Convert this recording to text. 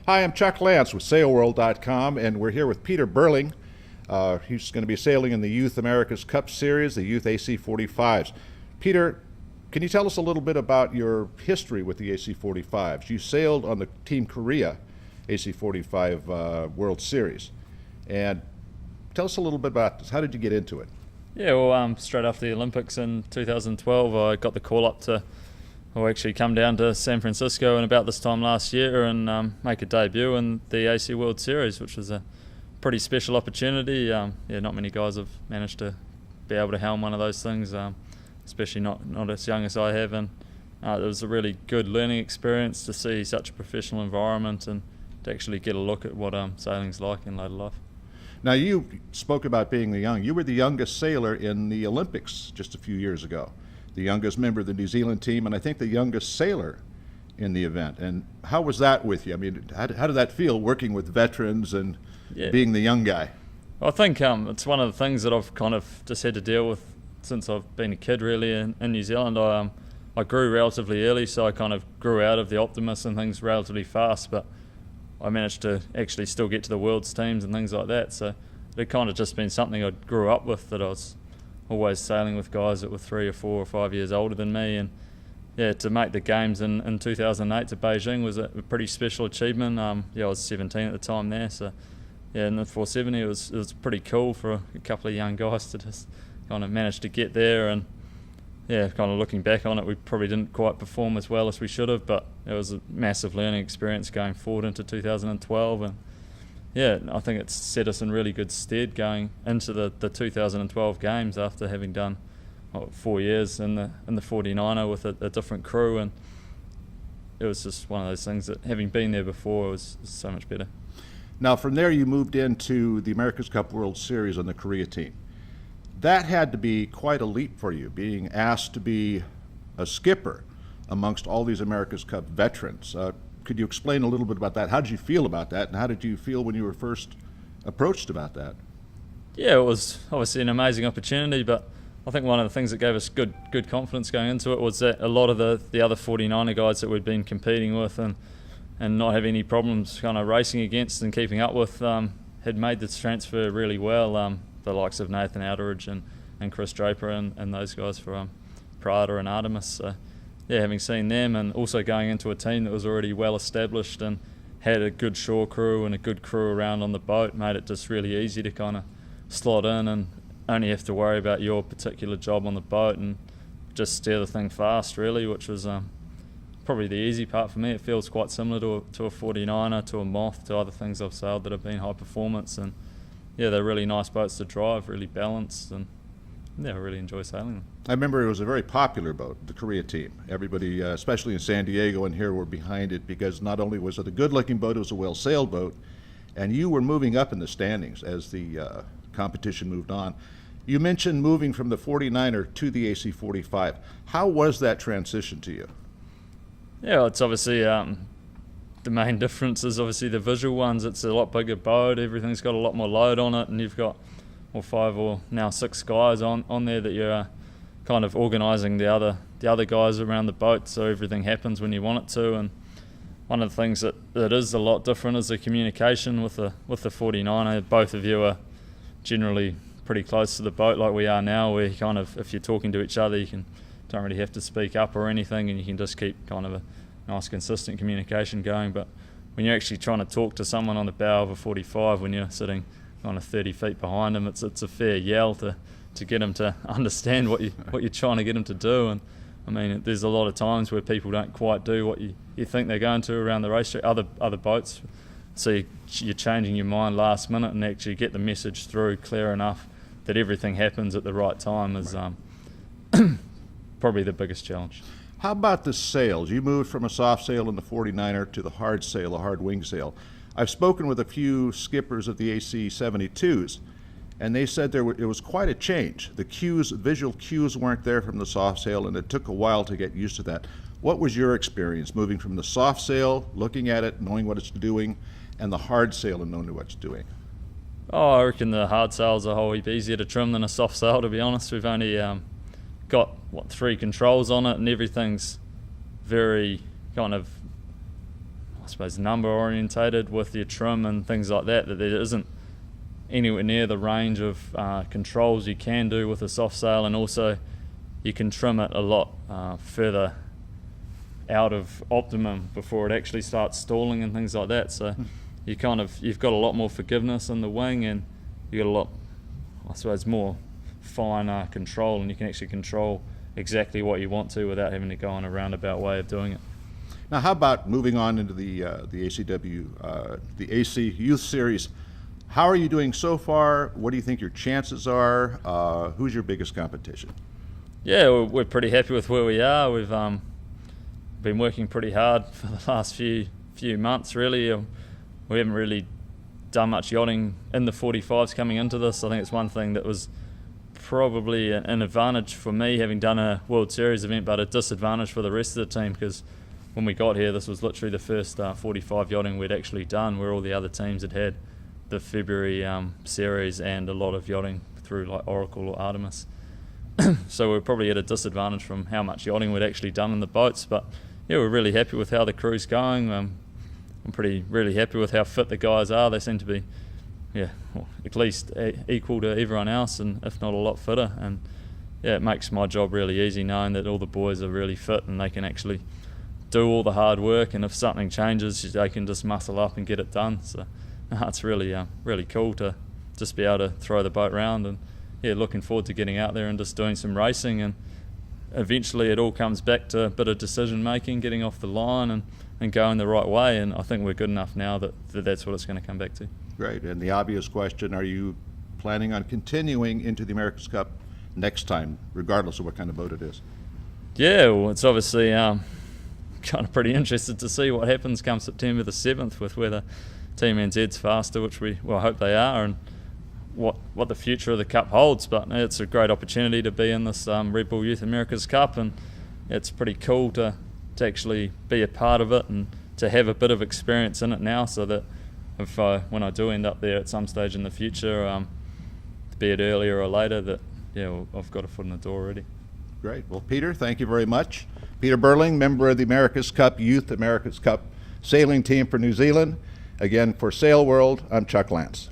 Hi, I'm Chuck Lance with SailWorld.com, and we're here with Peter Burling. He's going to be sailing in the Youth America's Cup Series, the Youth AC-45s. Peter, can you tell us a little bit about your history with the AC-45s? You sailed on the Team Korea AC-45 World Series. And tell us a little bit about this. How did you get into it? Yeah, well, straight after the Olympics in 2012, I got the call up to actually come down to San Francisco and about this time last year and make a debut in the AC World Series, which was a pretty special opportunity. Not many guys have managed to be able to helm one of those things, especially not as young as I have. And it was a really good learning experience to see such a professional environment and to actually get a look at what sailing's like in later life. Now, you spoke about being you were the youngest sailor in the Olympics just a few years ago, the youngest member of the New Zealand team, and I think the youngest sailor in the event. And how was that with you? I mean, how did that feel, working with veterans and being the young guy? I think it's one of the things that I've kind of just had to deal with since I've been a kid, really, in New Zealand. I grew relatively early, so I kind of grew out of the Optimus and things relatively fast, but I managed to actually still get to the World's teams and things like that. So it kind of just been something I grew up with, that I was always sailing with guys that were 3 or 4 or 5 years older than me. And to make the games in 2008 to Beijing was a pretty special achievement. I was 17 at the time there, so in the 470 it was pretty cool for a couple of young guys to just kind of manage to get there. And kind of looking back on it, we probably didn't quite perform as well as we should have, but it was a massive learning experience going forward into 2012. And I think it's set us in really good stead going into the 2012 games after having done 4 years in the 49er with a different crew. And it was just one of those things that, having been there before, it was so much better. Now, from there you moved into the America's Cup World Series on the Korea team. That had to be quite a leap for you, being asked to be a skipper amongst all these America's Cup veterans. Could you explain a little bit about that? How did you feel about that, and how did you feel when you were first approached about that? Yeah, it was obviously an amazing opportunity, but I think one of the things that gave us good confidence going into it was that a lot of the other 49er guys that we'd been competing with and not having any problems kind of racing against and keeping up with had made this transfer really well. The likes of Nathan Outteridge and Chris Draper and those guys for Prada and Artemis. So, having seen them and also going into a team that was already well established and had a good shore crew and a good crew around on the boat made it just really easy to kind of slot in and only have to worry about your particular job on the boat and just steer the thing fast, really, which was probably the easy part for me. It feels quite similar to a 49er, to a Moth, to other things I've sailed that have been high performance. And they're really nice boats to drive, really balanced, and I really enjoy sailing them. I remember it was a very popular boat, the Korea team. Everybody, especially in San Diego and here, were behind it because not only was it a good-looking boat, it was a well-sailed boat, and you were moving up in the standings as the competition moved on. You mentioned moving from the 49er to the AC-45. How was that transition to you? Yeah, it's obviously the main difference is obviously the visual ones. It's a lot bigger boat, everything's got a lot more load on it, and you've got 5 or now 6 guys on there that you're kind of organising the other guys around the boat, so everything happens when you want it to. And one of the things that is a lot different is the communication with the 49er. Both of you are generally pretty close to the boat like we are now, where you kind of, if you're talking to each other, you don't really have to speak up or anything, and you can just keep kind of a nice consistent communication going. But when you're actually trying to talk to someone on the bow of a 45, when you're sitting kind of 30 feet behind them, it's a fair yell to get them to understand what you're trying to get them to do. And I mean, there's a lot of times where people don't quite do what you think they're going to around the racetrack, other boats, so you're changing your mind last minute and actually get the message through clear enough that everything happens at the right time is probably the biggest challenge. How about the sails? You moved from a soft sail in the 49er to the hard sail, a hard wing sail. I've spoken with a few skippers of the AC-72s, and they said it was quite a change. The visual cues weren't there from the soft sail, and it took a while to get used to that. What was your experience moving from the soft sail, looking at it, knowing what it's doing, and the hard sail and knowing what it's doing? Oh, I reckon the hard sail's a whole heap easier to trim than a soft sail, to be honest. We've only got 3 controls on it, and everything's very kind of, I suppose, number orientated with your trim and things like that, that there isn't anywhere near the range of controls you can do with a soft sail, and also you can trim it a lot further out of optimum before it actually starts stalling and things like that. So you've got a lot more forgiveness in the wing, and you've got a lot, I suppose, more fine control, and you can actually control exactly what you want to without having to go on a roundabout way of doing it. Now, how about moving on into the ACW, the AC Youth Series? How are you doing so far? What do you think your chances are? Who's your biggest competition? Yeah, we're pretty happy with where we are. We've been working pretty hard for the last few months, really. We haven't really done much yachting in the 45s coming into this. I think it's one thing that was probably an advantage for me, having done a World Series event, but a disadvantage for the rest of the team, because when we got here, this was literally the first 45 yachting we'd actually done, where all the other teams had the February series and a lot of yachting through like Oracle or Artemis. So we're probably at a disadvantage from how much yachting we'd actually done in the boats. But yeah, we're really happy with how the crew's going. I'm really happy with how fit the guys are. They seem to be, at least equal to everyone else, and if not a lot fitter. And yeah, it makes my job really easy knowing that all the boys are really fit and they can actually do all the hard work. And if something changes, they can just muscle up and get it done. So it's really cool to just be able to throw the boat around, and yeah, looking forward to getting out there and just doing some racing, and eventually it all comes back to a bit of decision making, getting off the line and going the right way, and I think we're good enough now that that's what it's going to come back to. Great. And the obvious question, are you planning on continuing into the America's Cup next time, regardless of what kind of boat it is? Yeah, well, it's obviously kind of pretty interested to see what happens come September the 7th with whether Team NZ's faster, which we hope they are, and what the future of the Cup holds. But it's a great opportunity to be in this Red Bull Youth America's Cup, and it's pretty cool to actually be a part of it and to have a bit of experience in it now, so that if when I do end up there at some stage in the future, be it earlier or later, that I've got a foot in the door already. Great. Well, Peter, thank you very much. Peter Burling, member of the America's Cup Youth America's Cup sailing team for New Zealand. Again, for Sail World, I'm Chuck Lance.